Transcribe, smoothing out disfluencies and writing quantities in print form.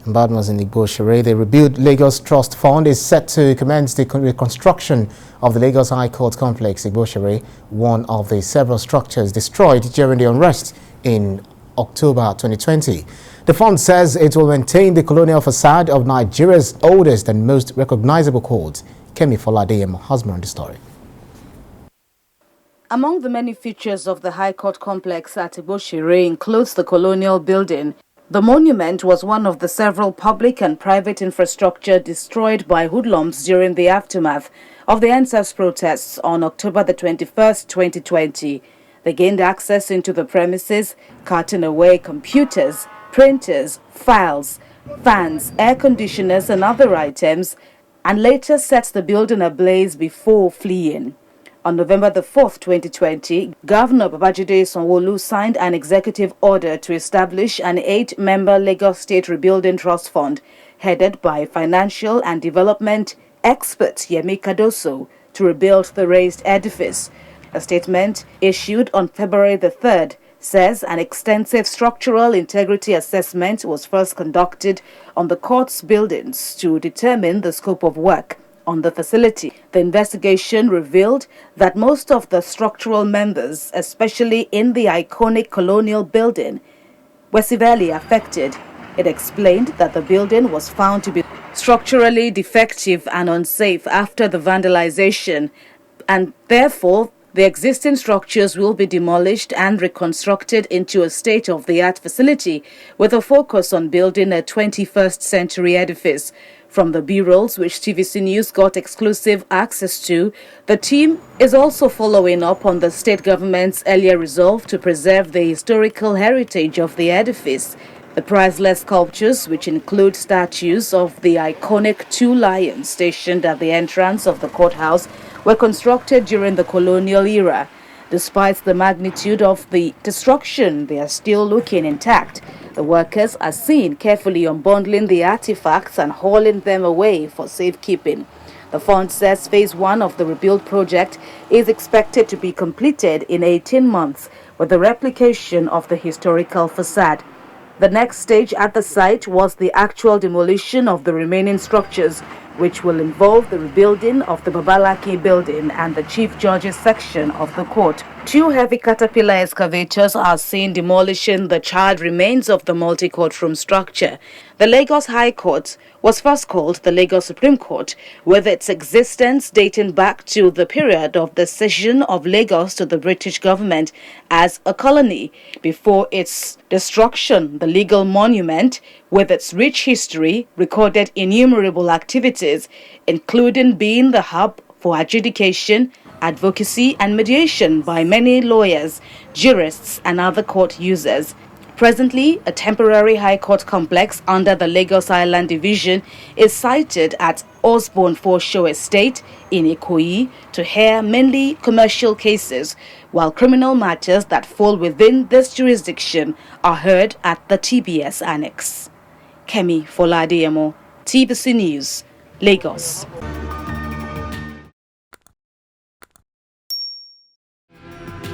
Badmus in Igboshere, the Rebuild Lagos Trust Fund is set to commence the reconstruction of the Lagos High Court complex, Igboshere, one of the several structures destroyed during the unrest in October 2020. The fund says it will maintain the colonial facade of Nigeria's oldest and most recognizable court. Kemi Foladeyemo has more on the story. Among the many features of the High Court complex at Igboshere includes the colonial building. The monument was one of the several public and private infrastructure destroyed by hoodlums during the aftermath of the NSAS protests on October the 21st, 2020. They gained access into the premises, carting away computers, printers, files, fans, air conditioners and other items, and later set the building ablaze before fleeing. On November the 4th, 2020, Governor Babajide Sanwo-Olu signed an executive order to establish an 8-member Lagos State Rebuilding Trust Fund headed by financial and development expert Yemi Cardoso to rebuild the raised edifice. A statement issued on February the 3rd says an extensive structural integrity assessment was first conducted on the court's buildings to determine the scope of work on the facility. The investigation revealed that most of the structural members, especially in the iconic colonial building, were severely affected. It explained that the building was found to be structurally defective and unsafe after the vandalization, and therefore the existing structures will be demolished and reconstructed into a state-of-the-art facility with a focus on building a 21st century edifice. From the B-rolls which TVC News got exclusive access to, the team is also following up on the state government's earlier resolve to preserve the historical heritage of the edifice. The priceless sculptures, which include statues of the iconic 2 lions stationed at the entrance of the courthouse, were constructed during the colonial era. Despite the magnitude of the destruction, they are still looking intact. The workers are seen carefully unbundling the artifacts and hauling them away for safekeeping. The fund says phase 1 of the rebuild project is expected to be completed in 18 months with the replication of the historical facade. The next stage at the site was the actual demolition of the remaining structures, which will involve the rebuilding of the Babalaki building and the Chief Judge's section of the court. 2 heavy caterpillar excavators are seen demolishing the charred remains of the multi-courtroom structure. The Lagos High Court was first called the Lagos Supreme Court, with its existence dating back to the period of the cession of Lagos to the British government as a colony. Before its destruction, the legal monument, with its rich history, recorded innumerable activities, including being the hub for adjudication, advocacy and mediation by many lawyers, jurists and other court users. Presently, a temporary High Court complex under the Lagos Island Division is sited at Osborne Forshaw Estate in Ikoyi to hear mainly commercial cases, while criminal matters that fall within this jurisdiction are heard at the TBS Annex. Kemi Foladeyemo, TVC News, Lagos.